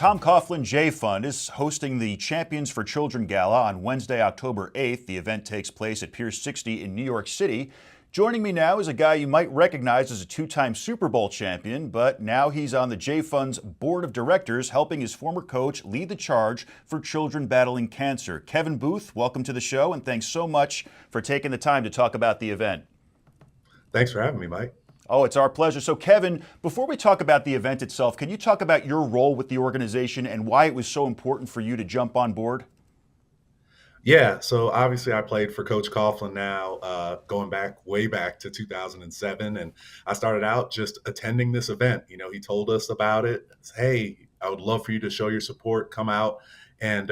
Tom Coughlin Jay Fund is hosting the Champions for Children Gala on Wednesday, October 8th. The event takes place at Pier 60 in New York City. Joining me now is a guy you might recognize as a two-time Super Bowl champion, but now he's on the Jay Fund's board of directors, helping his former coach lead the charge for children battling cancer. Kevin Boothe, welcome to the show, and thanks so much for taking the time to talk about the event. Thanks for having me, Mike. Oh, it's our pleasure. So, Kevin, before we talk about the event itself, can you talk about your role with the organization and why it was so important for you to jump on board? Yeah, so obviously I played for Coach Coughlin now, going way back to 2007. And I started out just attending this event. You know, he told us about it. Hey, I would love for you to show your support, come out and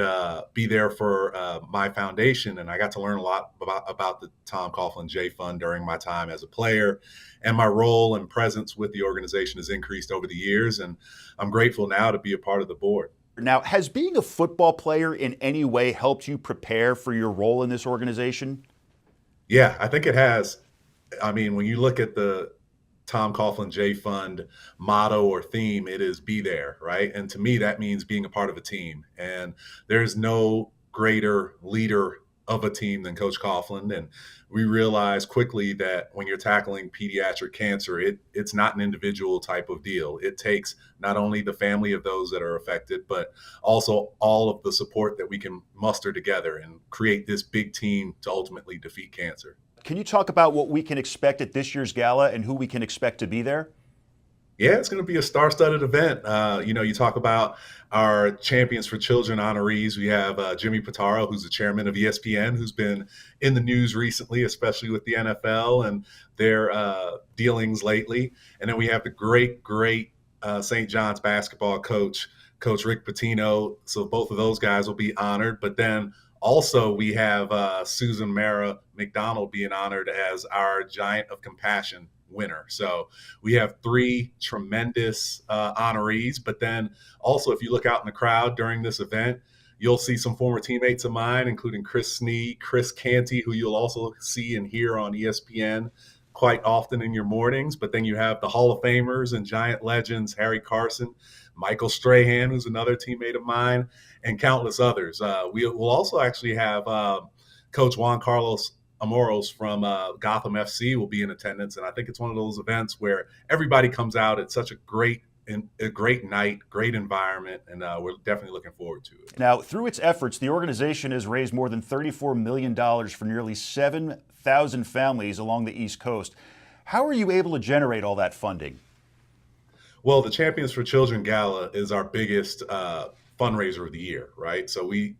be there for my foundation. And I got to learn a lot about the Tom Coughlin Jay Fund during my time as a player. And my role and presence with the organization has increased over the years. And I'm grateful now to be a part of the board. Now, has being a football player in any way helped you prepare for your role in this organization? Yeah, I think it has. I mean, when you look at the Tom Coughlin Jay Fund motto or theme, it is be there, right? And to me, that means being a part of a team. And there's no greater leader of a team than Coach Coughlin. And we realized quickly that when you're tackling pediatric cancer, it's not an individual type of deal. It takes not only the family of those that are affected, but also all of the support that we can muster together and create this big team to ultimately defeat cancer. Can you talk about what we can expect at this year's gala and who we can expect to be there? Yeah, it's going to be a star-studded event. You talk about our Champions for Children honorees. We have Jimmy Pitaro, who's the chairman of ESPN, who's been in the news recently, especially with the NFL and their dealings lately. And then we have the great St. John's basketball coach, Coach Rick Pitino. So both of those guys will be honored. But then also we have Susan Mara McDonald being honored as our Giant of Compassion winner. So we have three tremendous honorees. But then also, if you look out in the crowd during this event, you'll see some former teammates of mine, including Chris Snee, Chris Canty, who you'll also see and hear on ESPN quite often in your mornings. But then you have the Hall of Famers and Giant legends, Harry Carson, Michael Strahan, who's another teammate of mine, and countless others. We will also actually have Coach Juan Carlos Amoros from Gotham FC will be in attendance. And I think it's one of those events where everybody comes out. It's such a great night, great environment, and we're definitely looking forward to it. Now, through its efforts, the organization has raised more than $34 million for nearly 7,000 families along the East Coast. How are you able to generate all that funding? Well, the Champions for Children Gala is our biggest fundraiser of the year, right? So we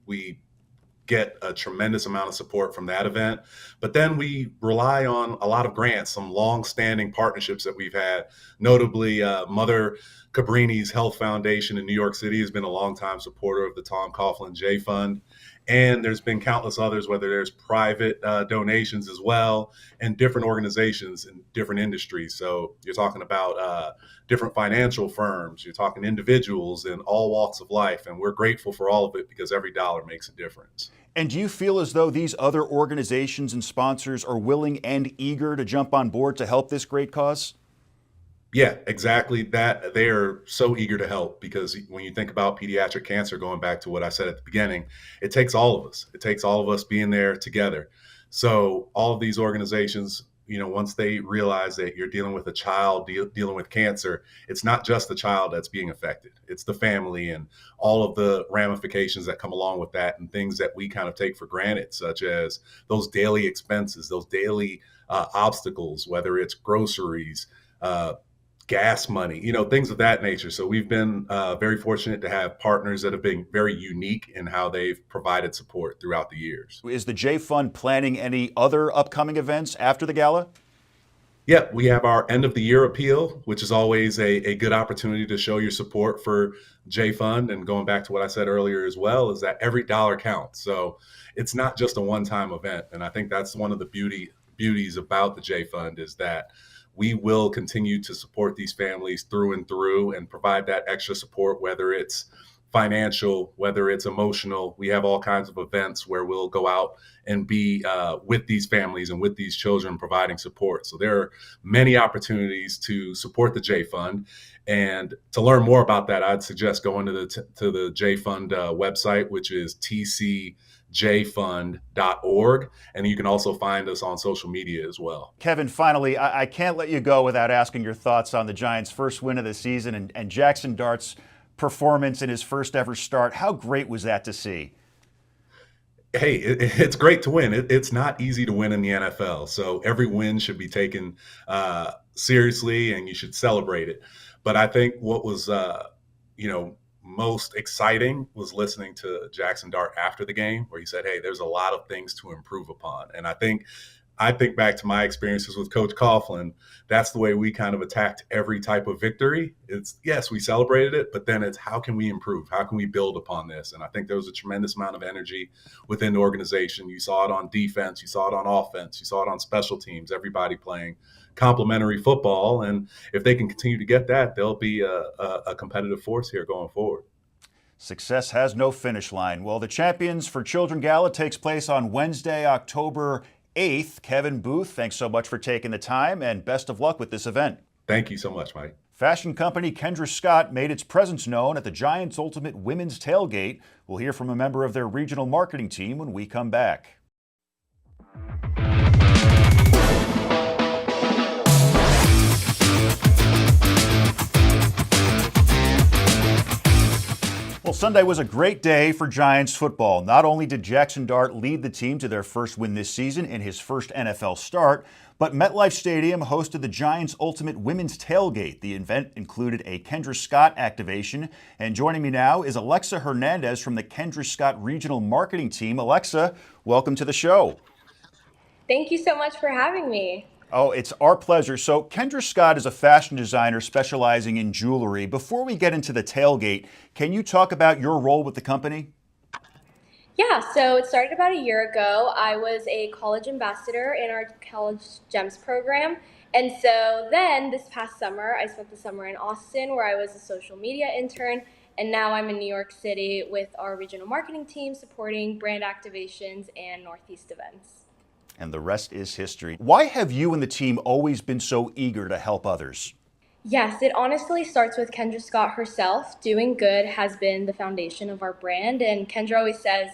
get a tremendous amount of support from that event. But then we rely on a lot of grants, some long-standing partnerships that we've had. Notably, Mother Cabrini's Health Foundation in New York City has been a longtime supporter of the Tom Coughlin Jay Fund. And there's been countless others, whether there's private donations as well, and different organizations in different industries. So you're talking about different financial firms, you're talking individuals in all walks of life. And we're grateful for all of it because every dollar makes a difference. And do you feel as though these other organizations and sponsors are willing and eager to jump on board to help this great cause? Yeah, exactly that. They are so eager to help because when you think about pediatric cancer, going back to what I said at the beginning, it takes all of us. It takes all of us being there together. So all of these organizations, once they realize that you're dealing with a child dealing with cancer, it's not just the child that's being affected. It's the family and all of the ramifications that come along with that and things that we kind of take for granted, such as those daily expenses, those daily obstacles, whether it's groceries, gas money, things of that nature. So we've been very fortunate to have partners that have been very unique in how they've provided support throughout the years. Is the Jay Fund planning any other upcoming events after the gala? Yeah, we have our end of the year appeal, which is always a good opportunity to show your support for Jay Fund. And going back to what I said earlier as well, is that every dollar counts. So it's not just a one-time event. And I think that's one of the beauties about the Jay Fund is that we will continue to support these families through and through and provide that extra support, whether it's financial, whether it's emotional. We have all kinds of events where we'll go out and be with these families and with these children, providing support. So there are many opportunities to support the J Fund. And to learn more about that, I'd suggest going to the J Fund website, which is tcjfund.org. And you can also find us on social media as well. Kevin, finally, I can't let you go without asking your thoughts on the Giants' first win of the season and Jackson Dart's performance in his first ever start. How great was that to see? Hey, it's great to win. It's not easy to win in the NFL. So every win should be taken seriously, and you should celebrate it. But I think what was, most exciting was listening to Jackson Dart after the game, where he said, "Hey, there's a lot of things to improve upon." And I think back to my experiences with Coach Coughlin. That's the way we kind of attacked every type of victory. It's, yes, we celebrated it, but then it's, how can we improve? How can we build upon this? And I think there was a tremendous amount of energy within the organization. You saw it on defense, you saw it on offense, you saw it on special teams, everybody playing complementary football. And if they can continue to get that, they'll be a competitive force here going forward. Success has no finish line. Well, the Champions for Children Gala takes place on Wednesday, October 8th. Kevin Boothe, thanks so much for taking the time, and best of luck with this event. Thank you so much, Mike. Fashion company Kendra Scott made its presence known at the Giants' Ultimate Women's Tailgate. We'll hear from a member of their regional marketing team when we come back. Well, Sunday was a great day for Giants football. Not only did Jackson Dart lead the team to their first win this season in his first NFL start, but MetLife Stadium hosted the Giants' Ultimate Women's Tailgate. The event included a Kendra Scott activation. And joining me now is Alexa Hernandez from the Kendra Scott Regional Marketing Team. Alexa, welcome to the show. Thank you so much for having me. Oh, it's our pleasure. So Kendra Scott is a fashion designer specializing in jewelry. Before we get into the tailgate, can you talk about your role with the company? Yeah, so it started about a year ago. I was a college ambassador in our College Gems program. And so then this past summer, I spent the summer in Austin where I was a social media intern. And now I'm in New York City with our regional marketing team supporting brand activations and Northeast events. And the rest is history. Why have you and the team always been so eager to help others? Yes, it honestly starts with Kendra Scott herself. Doing good has been the foundation of our brand. And Kendra always says,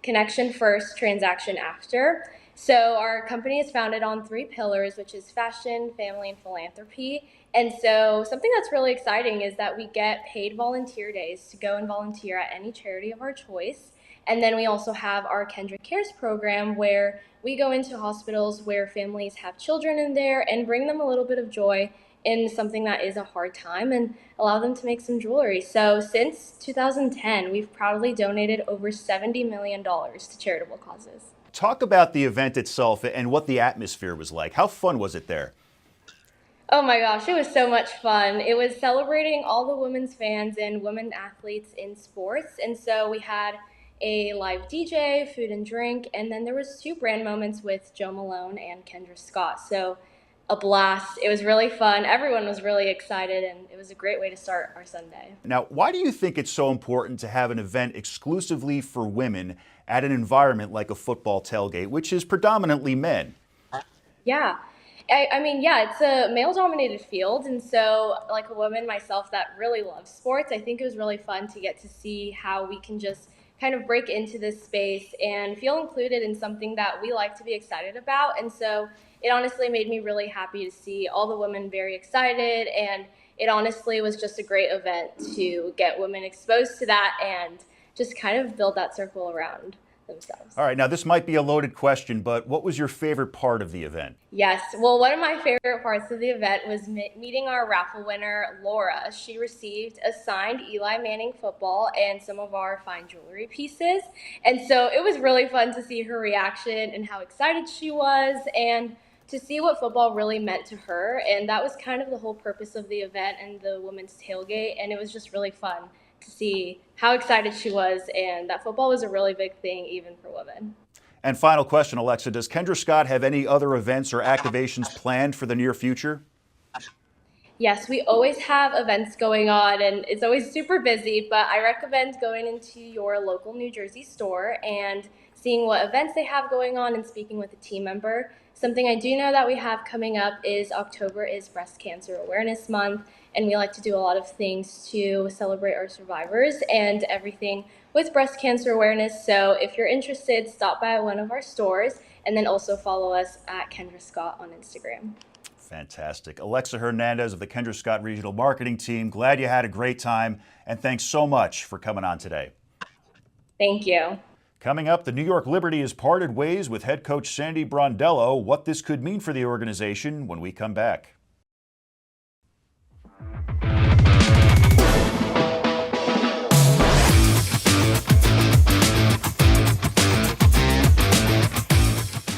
connection first, transaction after. So our company is founded on 3 pillars, which is fashion, family, and philanthropy. And so something that's really exciting is that we get paid volunteer days to go and volunteer at any charity of our choice. And then we also have our Kendra Cares program where we go into hospitals where families have children in there and bring them a little bit of joy in something that is a hard time and allow them to make some jewelry. So since 2010, we've proudly donated over $70 million to charitable causes. Talk about the event itself and what the atmosphere was like. How fun was it there? Oh my gosh, it was so much fun. It was celebrating all the women's fans and women athletes in sports. And so we had a live DJ, food and drink, and then there was 2 brand moments with Joe Malone and Kendra Scott. So a blast. It was really fun. Everyone was really excited, and it was a great way to start our Sunday. Now, why do you think it's so important to have an event exclusively for women at an environment like a football tailgate, which is predominantly men? Yeah. It's a male-dominated field, and so like a woman myself that really loves sports, I think it was really fun to get to see how we can just kind of break into this space and feel included in something that we like to be excited about. And so it honestly made me really happy to see all the women very excited, and it honestly was just a great event to get women exposed to that and just kind of build that circle around themselves. All right, now this might be a loaded question, but what was your favorite part of the event? Yes, well, one of my favorite parts of the event was meeting our raffle winner, Laura. She received a signed Eli Manning football and some of our fine jewelry pieces. And so it was really fun to see her reaction and how excited she was and to see what football really meant to her. And that was kind of the whole purpose of the event and the women's tailgate. And it was just really fun to see how excited she was and that football was a really big thing even for women. And final question, Alexa, does Kendra Scott have any other events or activations planned for the near future? Yes, we always have events going on and it's always super busy, but I recommend going into your local New Jersey store and seeing what events they have going on and speaking with a team member. Something I do know that we have coming up is October is Breast Cancer Awareness Month, and we like to do a lot of things to celebrate our survivors and everything with breast cancer awareness. So if you're interested, stop by one of our stores and then also follow us at Kendra Scott on Instagram. Fantastic. Alexa Hernandez of the Kendra Scott Regional Marketing Team, glad you had a great time, and thanks so much for coming on today. Thank you. Coming up, the New York Liberty has parted ways with head coach Sandy Brondello. What this could mean for the organization when we come back.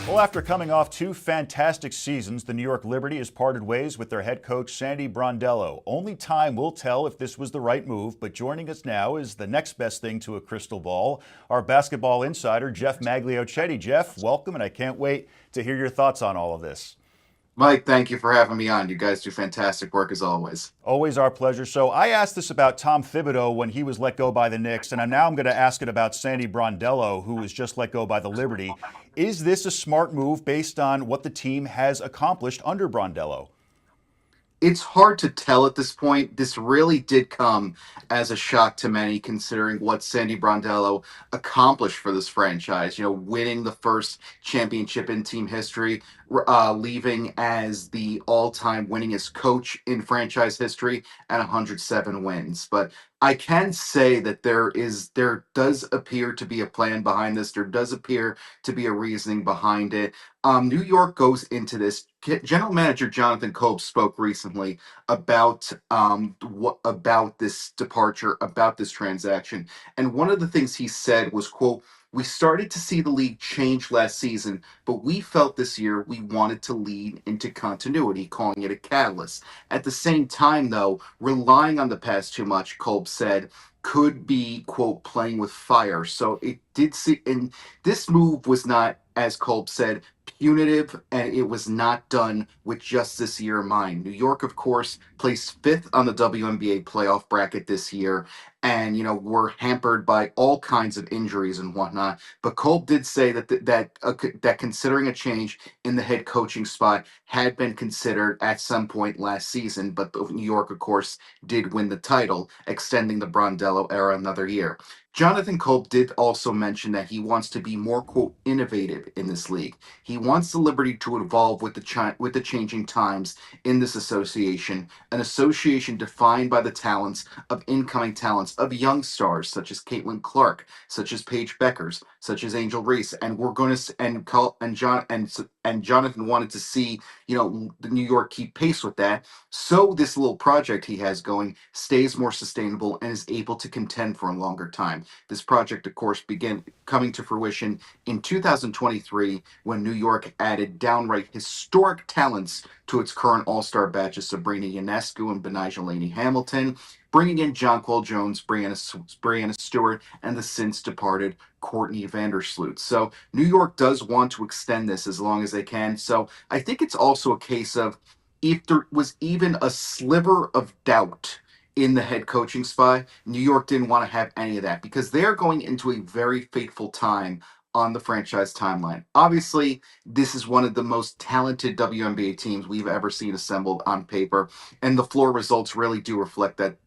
Well, after coming off 2 fantastic seasons, the New York Liberty has parted ways with their head coach Sandy Brondello. Only time will tell if this was the right move, but joining us now is the next best thing to a crystal ball, our basketball insider, Jeff Magliochetti. Jeff, welcome, and I can't wait to hear your thoughts on all of this. Mike, thank you for having me on. You guys do fantastic work as always. Always our pleasure. So I asked this about Tom Thibodeau when he was let go by the Knicks, and now I'm going to ask it about Sandy Brondello, who was just let go by the Liberty. Is this a smart move based on what the team has accomplished under Brondello? It's hard to tell at this point. This really did come as a shock to many, considering what Sandy Brondello accomplished for this franchise. You know, winning the first championship in team history, leaving as the all-time winningest coach in franchise history at 107 wins. But I can say that there does appear to be a plan behind this. There does appear to be a reasoning behind it. New York goes into this. General Manager Jonathan Kolb spoke recently about about this departure, about this transaction, and one of the things he said was, "quote." We started to see the league change last season, but we felt this year we wanted to lead into continuity, calling it a catalyst. At the same time, though, relying on the past too much, Kolb said, could be, quote, playing with fire. So it did see, and this move was not, as Kolb said, punitive, and it was not done with just this year in mind. New York, of course, placed 5th on the WNBA playoff bracket this year, and were hampered by all kinds of injuries and whatnot. But Kolb did say that considering a change in the head coaching spot had been considered at some point last season. But New York, of course, did win the title, extending the Brondello era another year. Jonathan Kolb did also mention that he wants to be more, quote, innovative in this league. He wants the Liberty to evolve with the changing times in this association, an association defined by the talents of incoming talents of young stars such as Caitlin Clark, such as Paige Beckers, such as Angel Reese, and we're going to and Jonathan wanted to see the New York keep pace with that, so this little project he has going stays more sustainable and is able to contend for a longer time. This project, of course, began coming to fruition in 2023 when New York added downright historic talents to its current all-star batch of Sabrina Ionescu and Benijah Laney Hamilton, bringing in Jonquel Jones, Brianna Stewart, and the since departed Courtney Vandersloot. So New York does want to extend this as long as they can. So I think it's also a case of if there was even a sliver of doubt in the head coaching spot, New York didn't want to have any of that because they're going into a very fateful time on the franchise timeline. Obviously, this is one of the most talented WNBA teams we've ever seen assembled on paper, and the floor results really do reflect that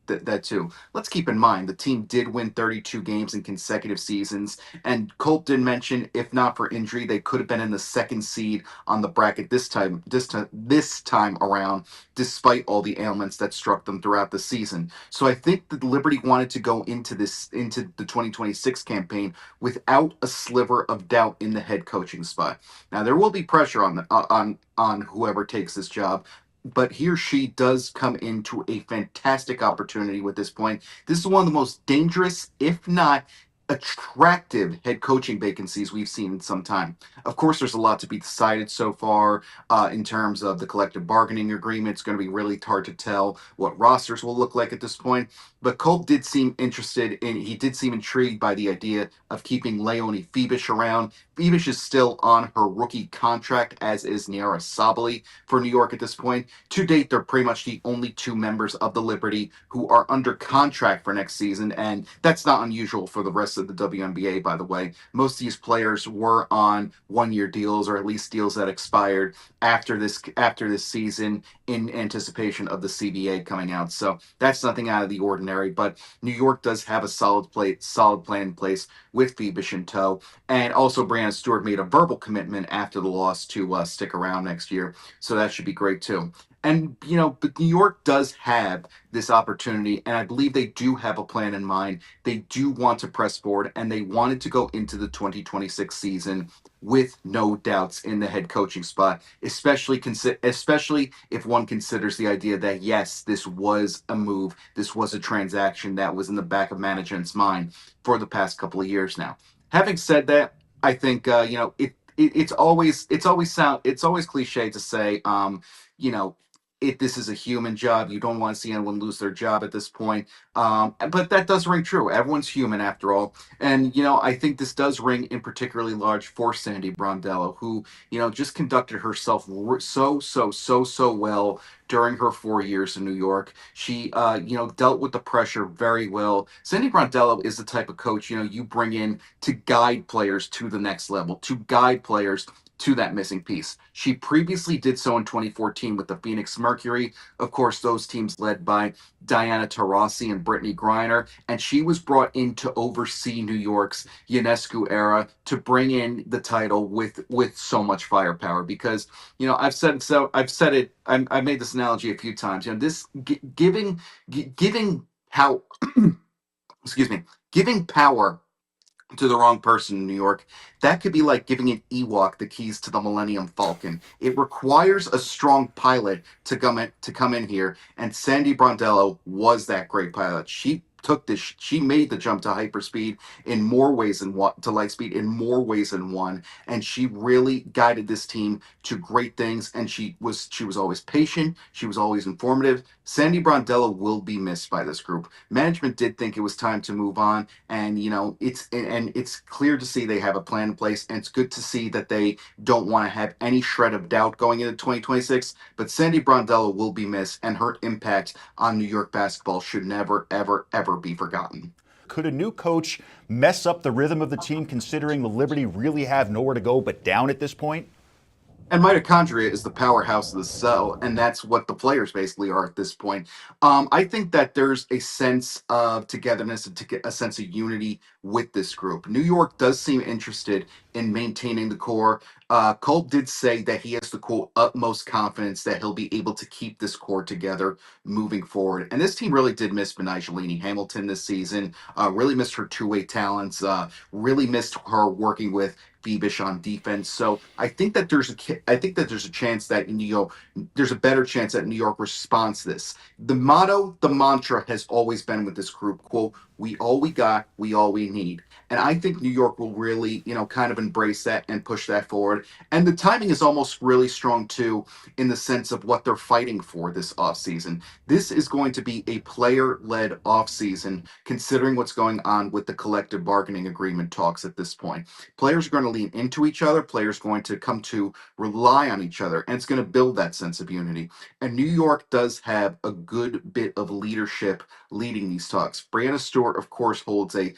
too. Let's keep in mind the team did win 32 games in consecutive seasons, and Colt did mention if not for injury, they could have been in the 2nd seed on the bracket this time around, despite all the ailments that struck them throughout the season. So I think the Liberty wanted to go into the 2026 campaign without a sliver of doubt in the head coaching spot. Now there will be pressure on whoever takes this job, but he or she does come into a fantastic opportunity with this point. This is one of the most dangerous, if not attractive head coaching vacancies we've seen in some time. Of course, there's a lot to be decided so far in terms of the collective bargaining agreement. It's going to be really hard to tell what rosters will look like at this point. But Culp did seem he did seem intrigued by the idea of keeping Leonie Fibish around. Fibish is still on her rookie contract, as is Niara Sabali for New York at this point. To date, they're pretty much the only two members of the Liberty who are under contract for next season, and that's not unusual for the rest of the WNBA, by the way. Most of these players were on one-year deals, or at least deals that expired after this season in anticipation of the CBA coming out. So that's nothing out of the ordinary. But New York does have a solid plan in place with Phoebus in tow, and also Brianna Stewart made a verbal commitment after the loss to stick around next year. So that should be great too. And, but New York does have this opportunity, and I believe they do have a plan in mind. They do want to press forward, and they wanted to go into the 2026 season with no doubts in the head coaching spot, especially if one considers the idea that, yes, this was a move, this was a transaction that was in the back of management's mind for the past couple of years now. Having said that, I think, it's always cliche to say, if this is a human job, you don't want to see anyone lose their job at this point. But that does ring true. Everyone's human after all. And, I think this does ring in particularly large for Sandy Brondello, who, just conducted herself so well during her 4 years in New York. She, dealt with the pressure very well. Sandy Brondello is the type of coach, you bring in to guide players to the next level, to guide players to that missing piece. She previously did so in 2014 with the Phoenix Mercury. Of course, those teams led by Diana Taurasi and Brittany Griner, and she was brought in to oversee New York's Ionescu era to bring in the title with so much firepower. Because I've made this analogy a few times. This giving how excuse me, giving power to the wrong person in New York, that could be like giving an Ewok the keys to the Millennium Falcon. It requires a strong pilot to come in here, and Sandy Brondello was that great pilot. She made the jump to hyperspeed in more ways than one, to light speed in more ways than one, and she really guided this team to great things. And she was always patient. She was always informative. Sandy Brondello will be missed by this group. Management did think it was time to move on, and it's clear to see they have a plan in place, and it's good to see that they don't want to have any shred of doubt going into 2026. But Sandy Brondello will be missed, and her impact on New York basketball should never, ever, ever be forgotten. Could a new coach mess up the rhythm of the team, considering the Liberty really have nowhere to go but down at this point? And mitochondria is the powerhouse of the cell, and that's what the players basically are at this point. I think that there's a sense of togetherness and a sense of unity with this group. New York does seem interested in maintaining the core. Culp did say that he has the quote utmost confidence that he'll be able to keep this core together moving forward. And this team really did miss Benigilini Hamilton this season. Really missed her two-way talents. Really missed her working with Phoebus on defense. So I think that there's a chance that there's a better chance that New York responds to this. The mantra has always been with this group, quote, we all we got, we all we need. And I think New York will really, kind of embrace that and push that forward. And the timing is almost really strong too, in the sense of what they're fighting for this offseason. This is going to be a player-led offseason, considering what's going on with the collective bargaining agreement talks at this point. Players are going to lean into each other. Players are going to come to rely on each other, and it's going to build that sense of unity. And New York does have a good bit of leadership leading these talks. Brianna Stewart, of course, holds a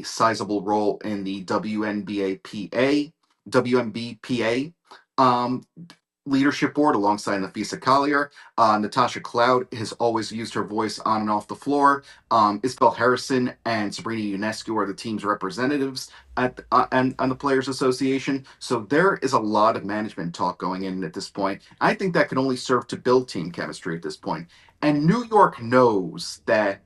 sizable role in the WNBPA leadership board alongside Nafisa Collier. Natasha Cloud has always used her voice on and off the floor. Isabel Harrison and Sabrina Ionescu are the team's representatives on the Players Association. So there is a lot of management talk going in at this point. I think that can only serve to build team chemistry at this point. And New York knows that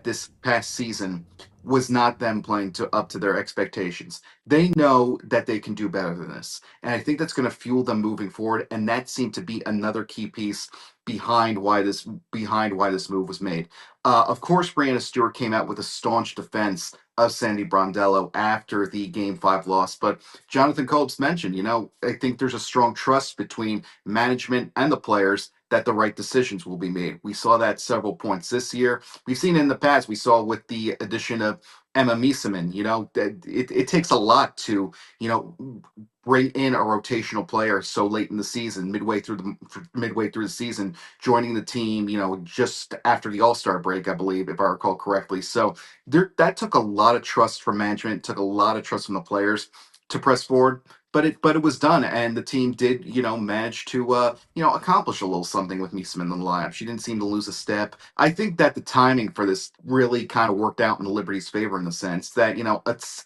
this past season was not them playing up to their expectations. They know that they can do better than this. And I think that's going to fuel them moving forward. And that seemed to be another key piece behind why this move was made. Of course, Brianna Stewart came out with a staunch defense of Sandy Brondello after the Game 5 loss. But Jonathan Colb's mentioned, I think there's a strong trust between management and the players that the right decisions will be made. We saw that several points this year. We've seen it in the past. We saw with the addition of Emma Miesemann, that it takes a lot to, bring in a rotational player so late in the season, midway through the season, joining the team, just after the All-Star break, I believe, if I recall correctly. So that took a lot of trust from management, took a lot of trust from the players to press forward. But it was done, and the team did manage to accomplish a little something with Miesemann in the lineup. She didn't seem to lose a step. I think that the timing for this really kind of worked out in the Liberty's favor in the sense that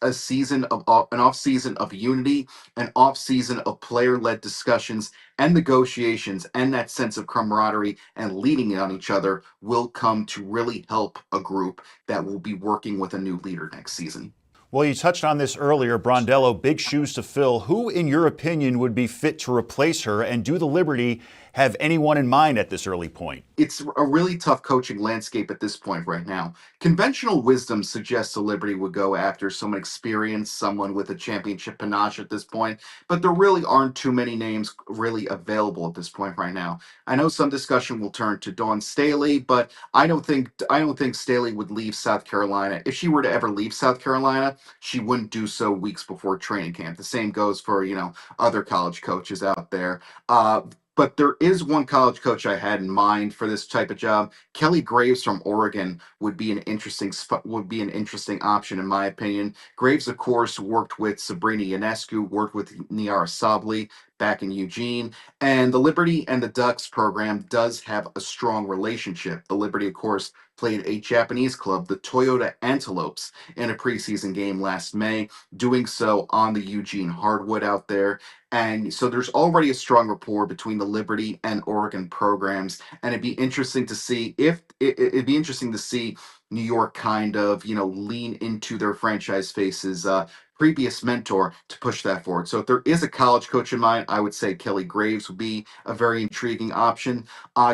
a season of an off season of unity, an off season of player led discussions and negotiations, and that sense of camaraderie and leading on each other will come to really help a group that will be working with a new leader next season. Well, you touched on this earlier, Brondello, big shoes to fill. Who, in your opinion, would be fit to replace her? And do the Liberty have anyone in mind at this early point? It's a really tough coaching landscape at this point right now. Conventional wisdom suggests the Liberty would go after someone experienced, someone with a championship panache at this point, but there really aren't too many names really available at this point right now. I know some discussion will turn to Dawn Staley, but I don't think Staley would leave South Carolina. If she were to ever leave South Carolina, she wouldn't do so weeks before training camp. The same goes for, other college coaches out there. But there is one college coach I had in mind for this type of job. Kelly Graves from Oregon would be an interesting option in my opinion. Graves, of course, worked with Sabrina Ionescu, worked with Niara Sabli back in Eugene, and the Liberty and the Ducks program does have a strong relationship. The Liberty, of course, played a Japanese club, the Toyota Antelopes, in a preseason game last May, doing so on the Eugene hardwood out there. And so there's already a strong rapport between the Liberty and Oregon programs, and it'd be interesting to see New York kind of lean into their franchise faces. Previous mentor to push that forward. So if there is a college coach in mind, I would say Kelly Graves would be a very intriguing option.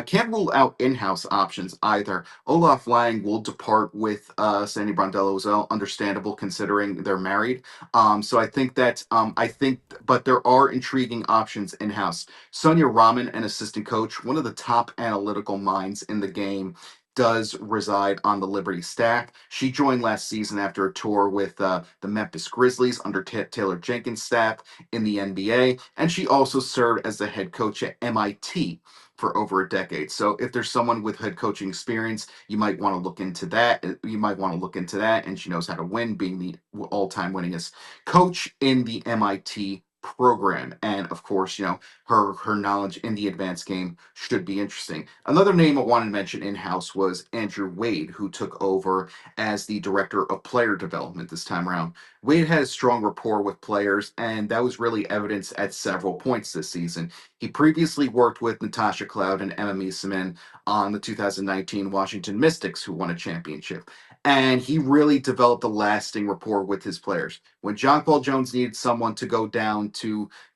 Can't rule out in-house options either. Olaf Lang will depart with Sandy Brondello as well. Understandable considering they're married. So but there are intriguing options in-house. Sonia Rahman, an assistant coach, one of the top analytical minds in the game, does reside on the Liberty staff. She joined last season after a tour with the Memphis Grizzlies under Taylor Jenkins' staff in the NBA, and she also served as the head coach at MIT for over a decade. So if there's someone with head coaching experience, you might want to look into that. And she knows how to win, being the all-time winningest coach in the MIT program. And of course, her knowledge in the advanced game should be interesting. Another name I wanted to mention in-house was Andrew Wade, who took over as the director of player development this time around. Wade had a strong rapport with players, and that was really evidenced at several points this season. He previously worked with Natasha Cloud and Emma Miesemann on the 2019 Washington Mystics, who won a championship. And he really developed a lasting rapport with his players. When John Paul Jones needed someone to go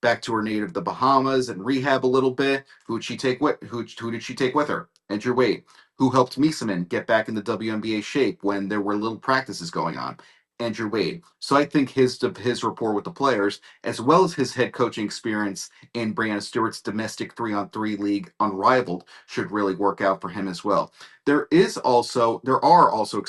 back to her native, the Bahamas, and rehab a little bit, who did she take with her? Andrew Wade. Who helped Miesemann get back in the WNBA shape when there were little practices going on? Andrew Wade. So I think his rapport with the players, as well as his head coaching experience in Brianna Stewart's domestic 3-on-3 league unrivaled, should really work out for him as well. There are also,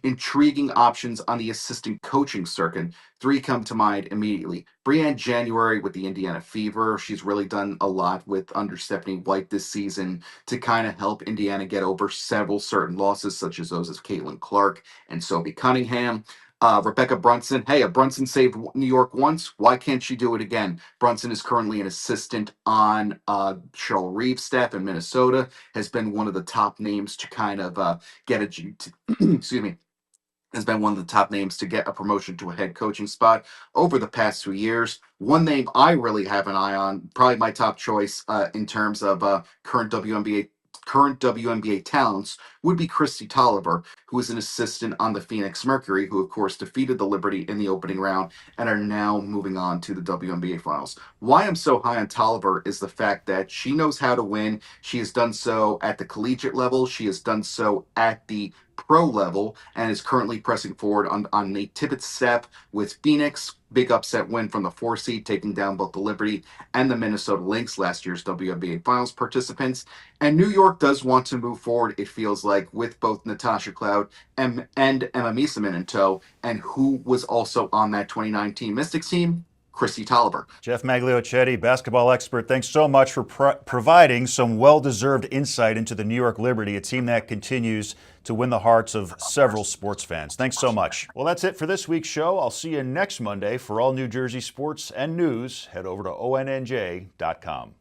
intriguing options on the assistant coaching circuit. Three come to mind immediately. Brianne January with the Indiana Fever. She's really done a lot under Stephanie White this season to kind of help Indiana get over several certain losses, such as those of Caitlin Clark and Sophie Cunningham. Rebecca Brunson. Hey, if Brunson saved New York once, why can't she do it again? Brunson is currently an assistant on Cheryl Reeves' staff in Minnesota, has been one of the top names to kind of excuse me, has been one of the top names to get a promotion to a head coaching spot over the past 2 years. One name I really have an eye on, probably my top choice in terms of current WNBA talents, would be Christy Tolliver, who is an assistant on the Phoenix Mercury, who of course defeated the Liberty in the opening round and are now moving on to the WNBA Finals. Why I'm so high on Tolliver is the fact that she knows how to win. She has done so at the collegiate level. She has done so at the pro level and is currently pressing forward on Nate Tippett's step with Phoenix. Big upset win from the 4 seed, taking down both the Liberty and the Minnesota Lynx, last year's WNBA Finals participants. And New York does want to move forward, it feels like, with both Natasha Cloud and Emma Meeseman in tow. And who was also on that 2019 Mystics team? Christy Tolliver. Jeff Magliochetti, basketball expert, thanks so much for providing some well-deserved insight into the New York Liberty, a team that continues to win the hearts of several sports fans. Thanks so much. Well, that's it for this week's show. I'll see you next Monday. For all New Jersey sports and news, head over to ONNJ.com.